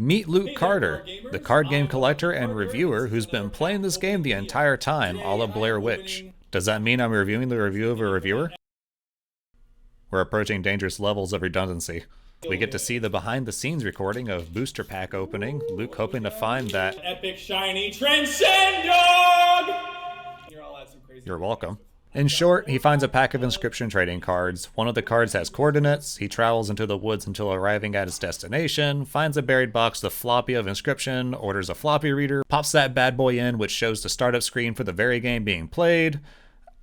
Meet Luke Carter, the card game collector and reviewer who's been playing this game the entire time, a la Blair Witch. Does that mean I'm reviewing the review of a reviewer? We're approaching dangerous levels of redundancy. We get to see the behind-the-scenes recording of booster pack opening, Luke hoping to find that epic shiny transcend dog! You're welcome. In short, he finds a pack of Inscryption trading cards. One of the cards has coordinates. He travels into the woods until arriving at his destination, finds a buried box with a floppy of Inscryption, orders a floppy reader, pops that bad boy in, which shows the startup screen for the very game being played.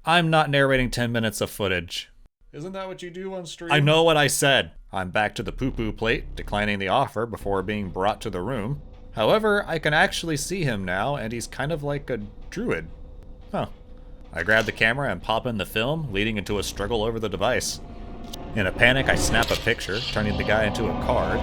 I'm not narrating 10 minutes of footage. Isn't that what you do on stream? I know what I said. I'm back to the poo-poo plate, declining the offer before being brought to the room. However, I can actually see him now, and he's kind of like a druid. Huh. I grab the camera and pop in the film, leading into a struggle over the device. In a panic, I snap a picture, turning the guy into a card.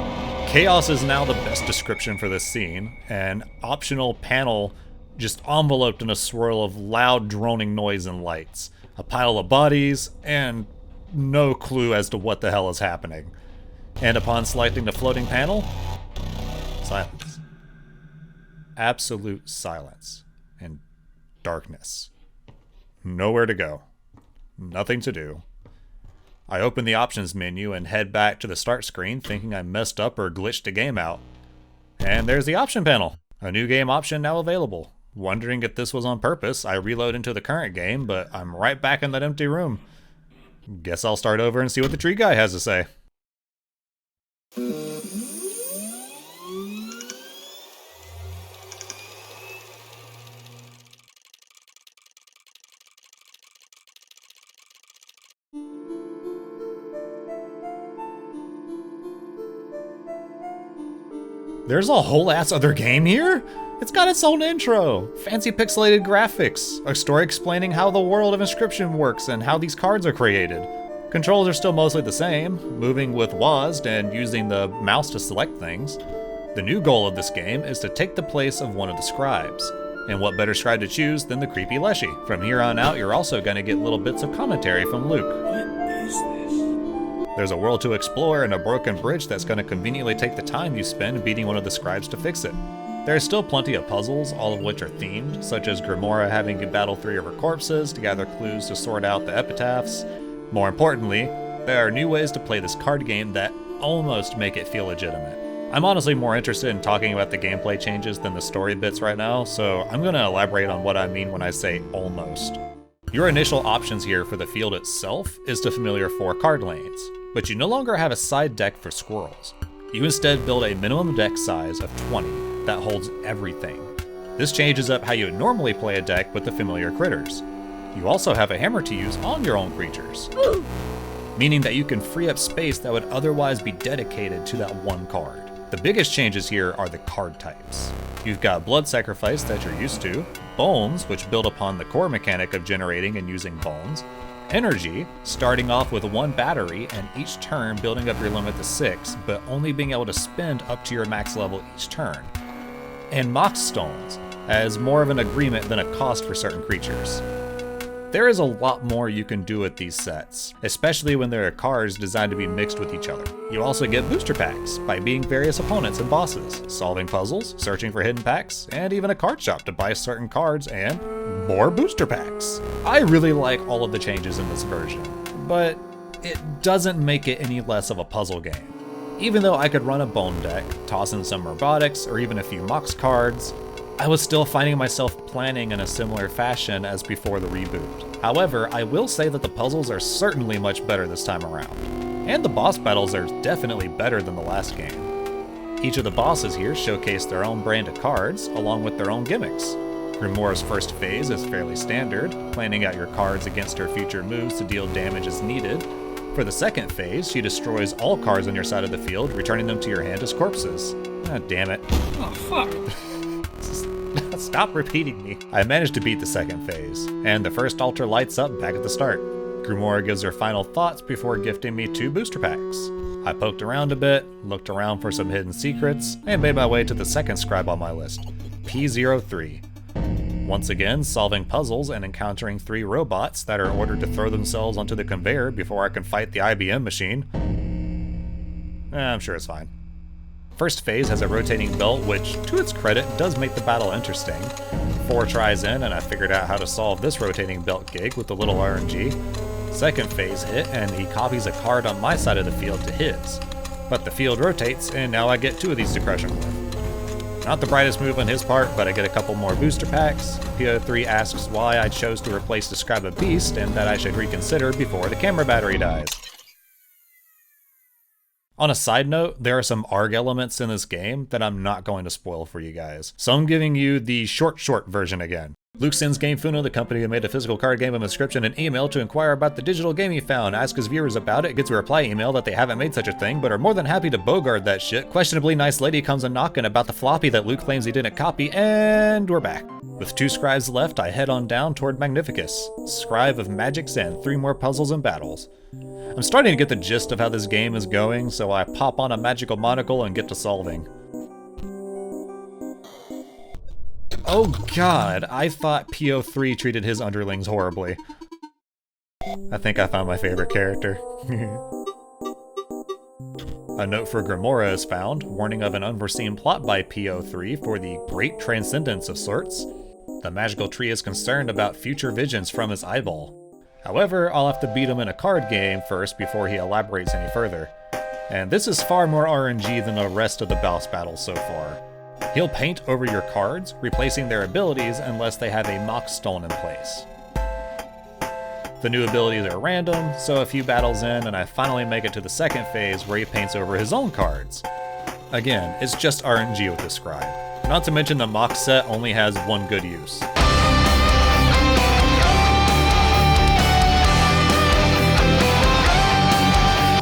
Chaos is now the best description for this scene. An optional panel just enveloped in a swirl of loud droning noise and lights. A pile of bodies, and no clue as to what the hell is happening. And upon selecting the floating panel, silence. Absolute silence. And darkness. Nowhere to go. Nothing to do. I open the options menu and head back to the start screen thinking I messed up or glitched the game out. And there's the option panel. A new game option now available. Wondering if this was on purpose, I reload into the current game, but I'm right back in that empty room. Guess I'll start over and see what the tree guy has to say. There's a whole ass other game here? It's got its own intro, fancy pixelated graphics, a story explaining how the world of Inscryption works and how these cards are created. Controls are still mostly the same, moving with WASD and using the mouse to select things. The new goal of this game is to take the place of one of the scribes. And what better scribe to choose than the creepy Leshy? From here on out, you're also going to get little bits of commentary from Luke. What is this? There's a world to explore and a broken bridge that's going to conveniently take the time you spend beating one of the scribes to fix it. There are still plenty of puzzles, all of which are themed, such as Grimora having to battle 3 of her corpses to gather clues to sort out the epitaphs. More importantly, there are new ways to play this card game that almost make it feel legitimate. I'm honestly more interested in talking about the gameplay changes than the story bits right now, so I'm going to elaborate on what I mean when I say almost. Your initial options here for the field itself is the familiar 4 card lanes, but you no longer have a side deck for squirrels. You instead build a minimum deck size of 20 that holds everything. This changes up how you would normally play a deck with the familiar critters. You also have a hammer to use on your own creatures, meaning that you can free up space that would otherwise be dedicated to that one card. The biggest changes here are the card types. You've got Blood Sacrifice that you're used to, Bones, which build upon the core mechanic of generating and using bones, Energy, starting off with 1 battery and each turn building up your limit to 6, but only being able to spend up to your max level each turn, and Mox Stones, as more of an agreement than a cost for certain creatures. There is a lot more you can do with these sets, especially when there are cards designed to be mixed with each other. You also get booster packs by beating various opponents and bosses, solving puzzles, searching for hidden packs, and even a card shop to buy certain cards and more booster packs. I really like all of the changes in this version, but it doesn't make it any less of a puzzle game. Even though I could run a bone deck, toss in some robotics, or even a few Mox cards, I was still finding myself planning in a similar fashion as before the reboot. However, I will say that the puzzles are certainly much better this time around, and the boss battles are definitely better than the last game. Each of the bosses here showcase their own brand of cards, along with their own gimmicks. Grimora's first phase is fairly standard, planning out your cards against her future moves to deal damage as needed. For the second phase, she destroys all cards on your side of the field, returning them to your hand as corpses. Ah, damn it. Oh, fuck. Stop repeating me. I managed to beat the second phase, and the first altar lights up back at the start. Grimoire gives her final thoughts before gifting me 2 booster packs. I poked around a bit, looked around for some hidden secrets, and made my way to the second scribe on my list, P03. Once again, solving puzzles and encountering 3 robots that are ordered to throw themselves onto the conveyor before I can fight the IBM machine. I'm sure it's fine. First phase has a rotating belt, which, to its credit, does make the battle interesting. 4 tries in, and I figured out how to solve this rotating belt gig with a little RNG. Second phase hit, and he copies a card on my side of the field to his. But the field rotates, and now I get 2 of these to crush him with. Not the brightest move on his part, but I get a couple more booster packs. PO3 asks why I chose to replace Describe a Beast, and that I should reconsider before the camera battery dies. On a side note, there are some ARG elements in this game that I'm not going to spoil for you guys, so I'm giving you the short version again. Luke sends Game Funo, the company who made a physical card game of Inscryption, an email to inquire about the digital game he found, ask his viewers about it, gets a reply email that they haven't made such a thing, but are more than happy to bogart that shit. Questionably nice lady comes a knocking about the floppy that Luke claims he didn't copy, and we're back. With 2 scribes left, I head on down toward Magnificus, scribe of magics and 3 more puzzles and battles. I'm starting to get the gist of how this game is going, so I pop on a magical monocle and get to solving. Oh god, I thought PO3 treated his underlings horribly. I think I found my favorite character. A note for Grimora is found, warning of an unforeseen plot by PO3 for the great transcendence of sorts. The magical tree is concerned about future visions from his eyeball. However, I'll have to beat him in a card game first before he elaborates any further. And this is far more RNG than the rest of the boss battles so far. He'll paint over your cards, replacing their abilities unless they have a mock stone in place. The new abilities are random, so a few battles in and I finally make it to the second phase where he paints over his own cards. Again, it's just RNG with this scribe. Not to mention the mock set only has one good use.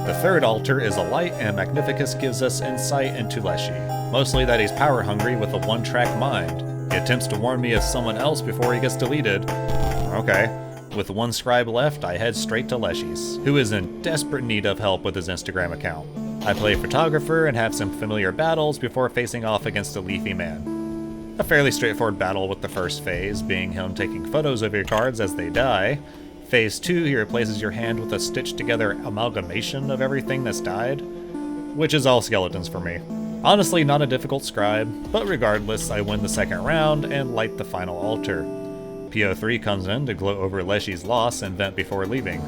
The third altar is a light, and Magnificus gives us insight into Leshy. Mostly that he's power hungry with a one-track mind. He attempts to warn me of someone else before he gets deleted. Okay. With 1 scribe left, I head straight to Leshy's, who is in desperate need of help with his Instagram account. I play photographer and have some familiar battles before facing off against a leafy man. A fairly straightforward battle with the first phase, being him taking photos of your cards as they die. Phase 2, he replaces your hand with a stitched together amalgamation of everything that's died, which is all skeletons for me. Honestly, not a difficult scribe, but regardless, I win the second round and light the final altar. PO3 comes in to gloat over Leshy's loss and vent before leaving.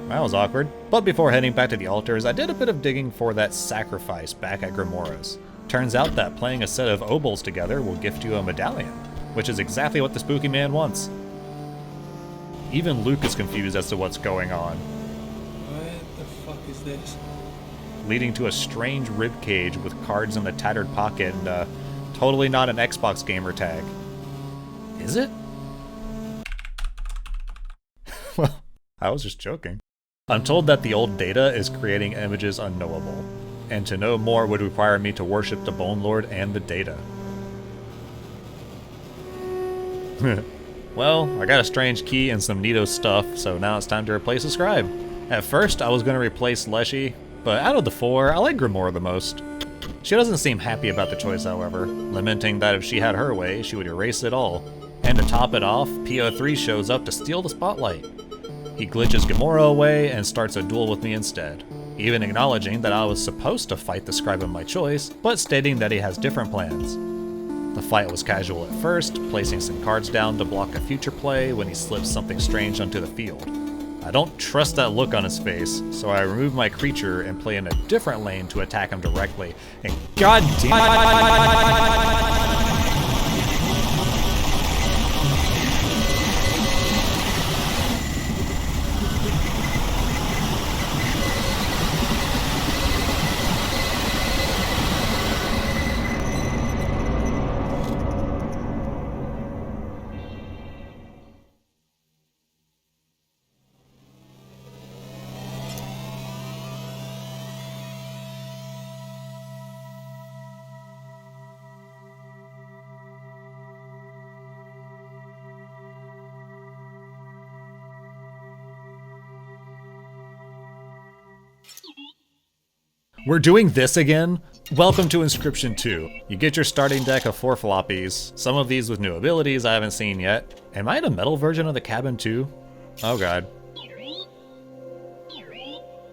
That was awkward. But before heading back to the altars, I did a bit of digging for that sacrifice back at Grimora's. Turns out that playing a set of obols together will gift you a medallion, which is exactly what the spooky man wants. Even Luke is confused as to what's going on. What the fuck is this? Leading to a strange ribcage with cards in the tattered pocket and totally not an Xbox gamer tag. Is it? Well, I was just joking. I'm told that the old data is creating images unknowable, and to know more would require me to worship the Bone Lord and the data. Well, I got a strange key and some neato stuff, so now it's time to replace a scribe. At first, I was going to replace Leshy, but out of the 4, I like Grimora the most. She doesn't seem happy about the choice, however, lamenting that if she had her way, she would erase it all. And to top it off, PO3 shows up to steal the spotlight. He glitches Gamora away and starts a duel with me instead, even acknowledging that I was supposed to fight the scribe of my choice, but stating that he has different plans. The fight was casual at first, placing some cards down to block a future play when he slips something strange onto the field. I don't trust that look on his face, so I remove my creature and play in a different lane to attack him directly, and god damn it! We're doing this again? Welcome to Inscryption 2. You get your starting deck of 4 floppies, some of these with new abilities I haven't seen yet. Am I in a metal version of the cabin too? Oh god.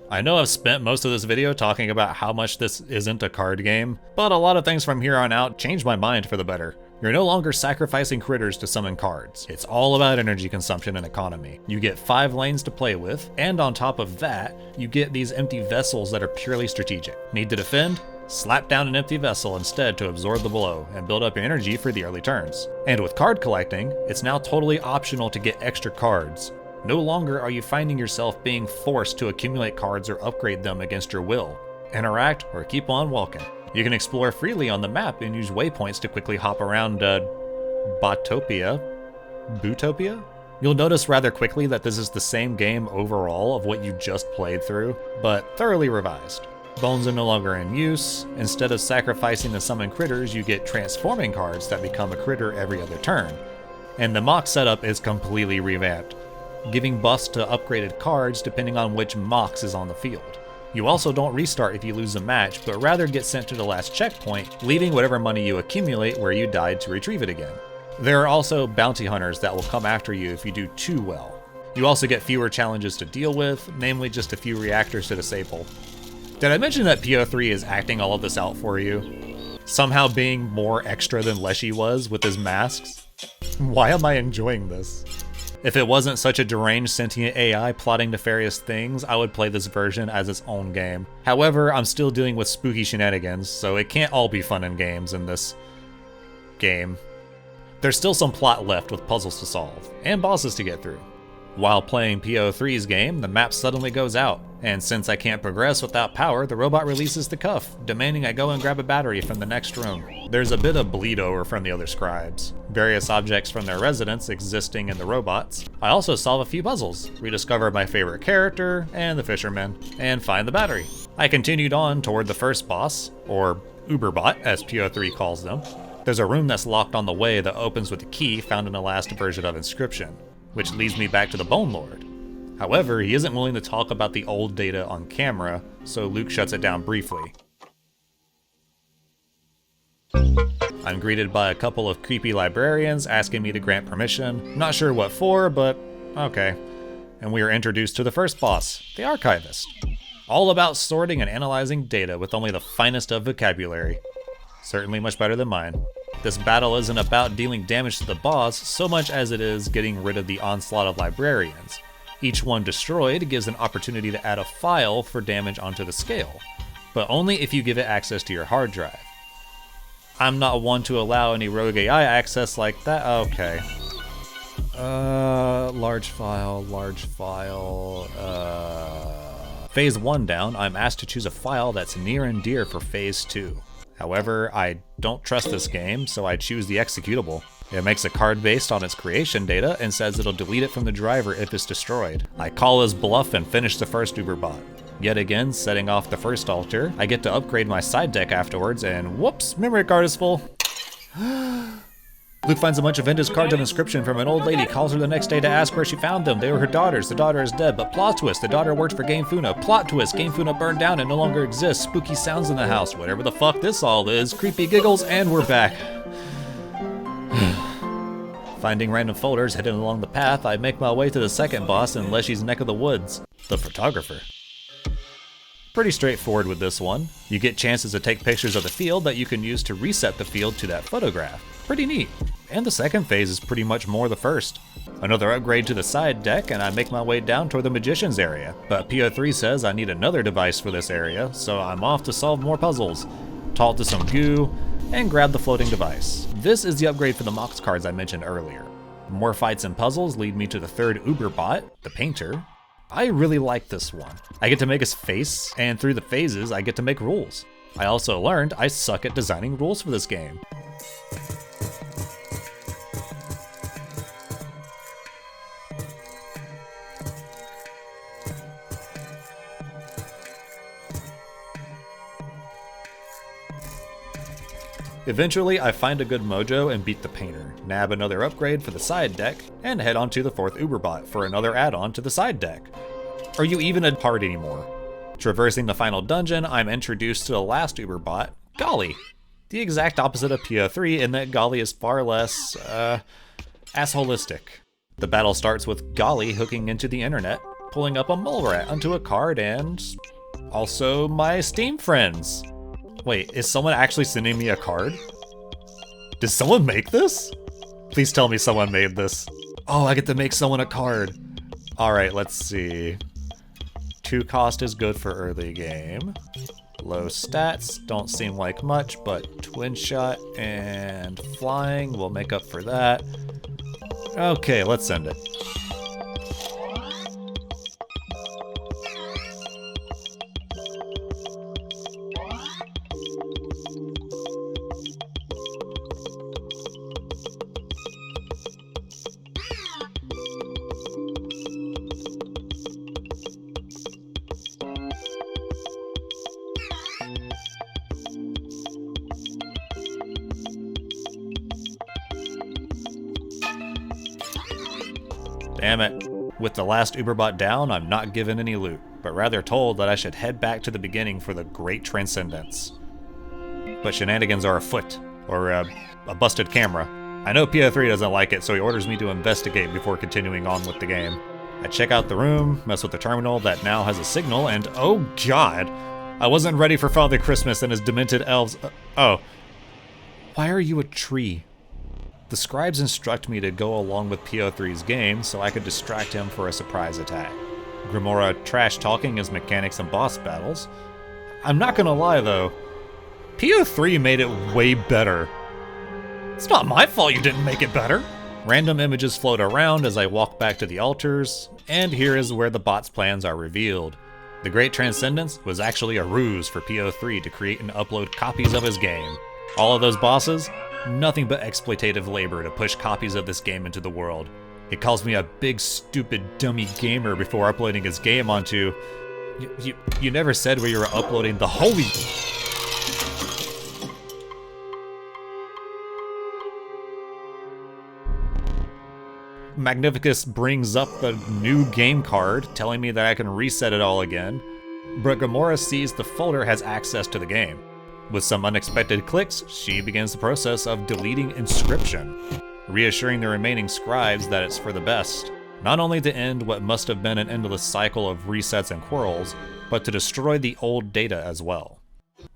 I know I've spent most of this video talking about how much this isn't a card game, but a lot of things from here on out changed my mind for the better. You're no longer sacrificing critters to summon cards. It's all about energy consumption and economy. You get 5 lanes to play with, and on top of that, you get these empty vessels that are purely strategic. Need to defend? Slap down an empty vessel instead to absorb the blow and build up your energy for the early turns. And with card collecting, it's now totally optional to get extra cards. No longer are you finding yourself being forced to accumulate cards or upgrade them against your will. Interact or keep on walking. You can explore freely on the map and use waypoints to quickly hop around Bootopia? You'll notice rather quickly that this is the same game overall of what you just played through, but thoroughly revised. Bones are no longer in use. Instead of sacrificing to summon critters, you get transforming cards that become a critter every other turn. And the mock setup is completely revamped, giving buffs to upgraded cards depending on which mox is on the field. You also don't restart if you lose a match, but rather get sent to the last checkpoint, leaving whatever money you accumulate where you died to retrieve it again. There are also bounty hunters that will come after you if you do too well. You also get fewer challenges to deal with, namely just a few reactors to disable. Did I mention that PO3 is acting all of this out for you? Somehow being more extra than Leshy was with his masks? Why am I enjoying this? If it wasn't such a deranged sentient AI plotting nefarious things, I would play this version as its own game. However, I'm still dealing with spooky shenanigans, so it can't all be fun and games in this game. There's still some plot left with puzzles to solve, and bosses to get through. While playing PO3's game, the map suddenly goes out, and since I can't progress without power, the robot releases the cuff, demanding I go and grab a battery from the next room. There's a bit of bleed over from the other scribes, various objects from their residence existing in the robots. I also solve a few puzzles, rediscover my favorite character, and the fisherman, and find the battery. I continued on toward the first boss, or Uberbot as PO3 calls them. There's a room that's locked on the way that opens with a key found in the last version of Inscryption, which leads me back to the Bone Lord. However, he isn't willing to talk about the old data on camera, so Luke shuts it down briefly. I'm greeted by a couple of creepy librarians asking me to grant permission. Not sure what for, but okay. And we are introduced to the first boss, the Archivist. All about sorting and analyzing data with only the finest of vocabulary. Certainly much better than mine. This battle isn't about dealing damage to the boss so much as it is getting rid of the onslaught of librarians. Each one destroyed gives an opportunity to add a file for damage onto the scale, but only if you give it access to your hard drive. I'm not one to allow any rogue AI access like that. Okay. Large file. Phase 1 down, I'm asked to choose a file that's near and dear for Phase 2. However, I don't trust this game, so I choose the executable. It makes a card based on its creation data and says it'll delete it from the driver if it's destroyed. I call his bluff and finish the first Uberbot. Yet again, setting off the first altar, I get to upgrade my side deck afterwards, and whoops, memory card is full. Luke finds a bunch of vintage cards of Inscryption from an old lady, calls her the next day to ask where she found them. They were her daughter's. The daughter is dead, but plot twist, the daughter worked for Game Funa. Plot twist, Game Funa burned down and no longer exists. Spooky sounds in the house. Whatever the fuck this all is. Creepy giggles, and we're back. Finding random folders hidden along the path, I make my way to the second boss in Leshy's neck of the woods, the photographer. Pretty straightforward with this one. You get chances to take pictures of the field that you can use to reset the field to that photograph. Pretty neat. And the second phase is pretty much more the first. Another upgrade to the side deck, and I make my way down toward the Magician's area. But PO3 says I need another device for this area, so I'm off to solve more puzzles, talk to some goo, and grab the floating device. This is the upgrade for the Mox cards I mentioned earlier. More fights and puzzles lead me to the third Uberbot, the Painter. I really like this one. I get to make his face, and through the phases, I get to make rules. I also learned I suck at designing rules for this game. Eventually, I find a good mojo and beat the Painter, nab another upgrade for the side deck, and head on to the fourth Uberbot for another add-on to the side deck. Are you even a part anymore? Traversing the final dungeon, I'm introduced to the last Uberbot, Golly. The exact opposite of PO3 in that Golly is far less, assholistic. The battle starts with Golly hooking into the internet, pulling up a mole rat onto a card and also my Steam friends. Wait, is someone actually sending me a card? Did someone make this? Please tell me someone made this. Oh, I get to make someone a card. All right, let's see. 2 cost is good for early game. Low stats don't seem like much, but twin shot and flying will make up for that. Okay, let's send it. Damn it. With the last Uberbot down, I'm not given any loot, but rather told that I should head back to the beginning for the Great Transcendence. But shenanigans are afoot, or a busted camera. I know PO3 doesn't like it, so he orders me to investigate before continuing on with the game. I check out the room, mess with the terminal that now has a signal, and oh god! I wasn't ready for Father Christmas and his demented elves. Oh. Why are you a tree? The scribes instruct me to go along with PO3's game so I could distract him for a surprise attack. Grimoire trash-talking his mechanics and boss battles. I'm not gonna lie though, PO3 made it way better. It's not my fault you didn't make it better. Random images float around as I walk back to the altars, and here is where the bot's plans are revealed. The Great Transcendence was actually a ruse for PO3 to create and upload copies of his game. All of those bosses? Nothing but exploitative labor to push copies of this game into the world. He calls me a big stupid dummy gamer before uploading his game onto... You never said where you were uploading the holy... Magnificus brings up the new game card, telling me that I can reset it all again, but Gamora sees the folder has access to the game. With some unexpected clicks, she begins the process of deleting Inscryption, reassuring the remaining scribes that it's for the best, not only to end what must have been an endless cycle of resets and quarrels, but to destroy the old data as well.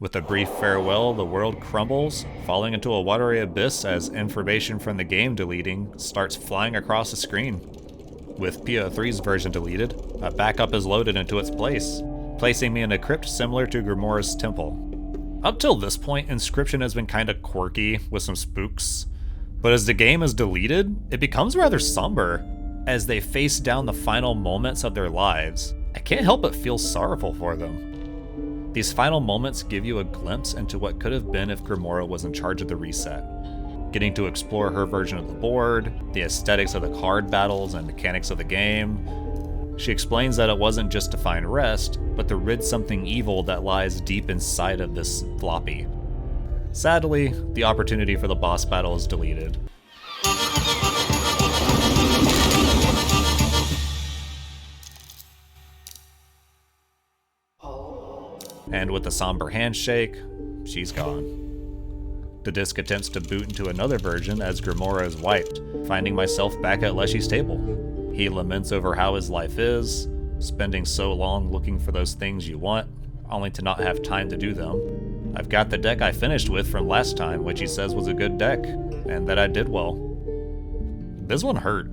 With a brief farewell, the world crumbles, falling into a watery abyss as information from the game deleting starts flying across the screen. With PO3's version deleted, a backup is loaded into its place, placing me in a crypt similar to Grimoire's temple. Up till this point, Inscryption has been kinda quirky with some spooks, but as the game is deleted, it becomes rather somber as they face down the final moments of their lives. I can't help but feel sorrowful for them. These final moments give you a glimpse into what could have been if Grimoire was in charge of the reset. Getting to explore her version of the board, the aesthetics of the card battles and mechanics of the game. She explains that it wasn't just to find rest, but to rid something evil that lies deep inside of this floppy. Sadly, the opportunity for the boss battle is deleted. And with a somber handshake, she's gone. The disc attempts to boot into another version as Grimoire is wiped, finding myself back at Leshy's table. He laments over how his life is, spending so long looking for those things you want, only to not have time to do them. I've got the deck I finished with from last time, which he says was a good deck, and that I did well. This one hurt.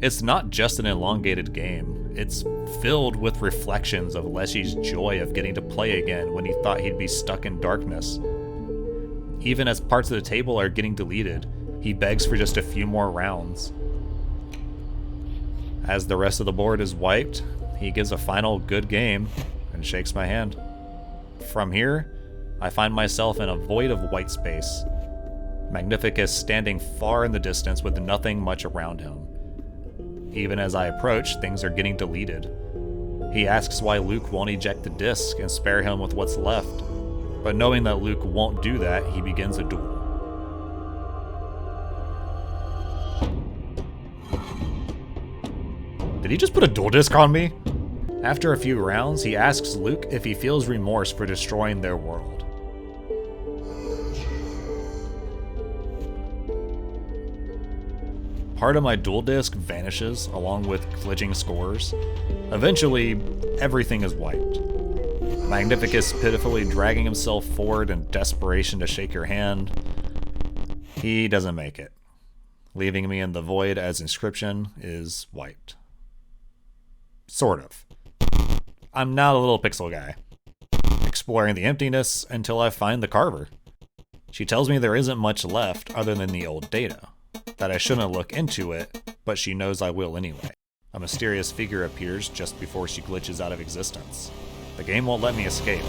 It's not just an elongated game, it's filled with reflections of Leshy's joy of getting to play again when he thought he'd be stuck in darkness. Even as parts of the table are getting deleted, he begs for just a few more rounds. As the rest of the board is wiped, he gives a final good game and shakes my hand. From here, I find myself in a void of white space. Magnificus standing far in the distance with nothing much around him. Even as I approach, things are getting deleted. He asks why Luke won't eject the disc and spare him with what's left, but knowing that Luke won't do that, he begins a duel. Did he just put a dual disc on me? After a few rounds, he asks Luke if he feels remorse for destroying their world. part of my dual disc vanishes along with glitching scores. Eventually, everything is wiped. Magnificus pitifully dragging himself forward in desperation to shake your hand. He doesn't make it, leaving me in the void as Inscryption is wiped. Sort of. I'm now a little pixel guy, exploring the emptiness until I find the Carver. She tells me there isn't much left other than the old data, that I shouldn't look into it, but she knows I will anyway. A mysterious figure appears just before she glitches out of existence. The game won't let me escape.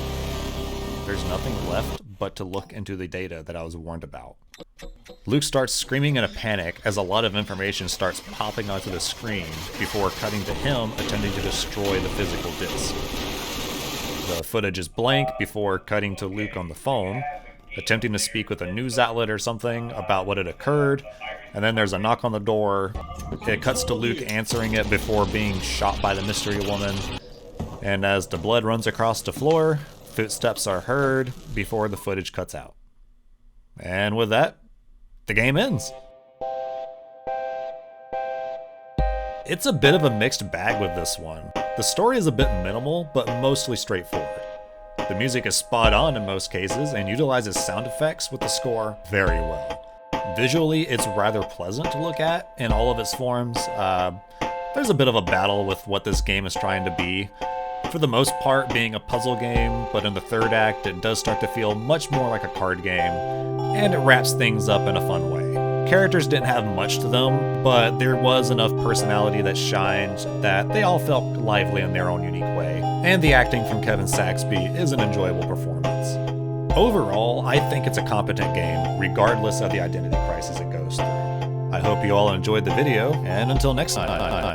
There's nothing left but to look into the data that I was warned about. Luke starts screaming in a panic as a lot of information starts popping onto the screen before cutting to him attempting to destroy the physical disc. The footage is blank before cutting to Luke on the phone, attempting to speak with a news outlet or something about what had occurred, and then there's a knock on the door. It cuts to Luke answering it before being shot by the mystery woman, and as the blood runs across the floor, footsteps are heard before the footage cuts out. And with that, the game ends. It's a bit of a mixed bag with this one. The story is a bit minimal, but mostly straightforward. The music is spot on in most cases and utilizes sound effects with the score very well. Visually, it's rather pleasant to look at in all of its forms. There's a bit of a battle with what this game is trying to be. For the most part, being a puzzle game, but in the third act, it does start to feel much more like a card game, and it wraps things up in a fun way. Characters didn't have much to them, but there was enough personality that shined that they all felt lively in their own unique way, and the acting from Kevin Saxby is an enjoyable performance. Overall, I think it's a competent game, regardless of the identity crisis it goes through. I hope you all enjoyed the video, and until next time.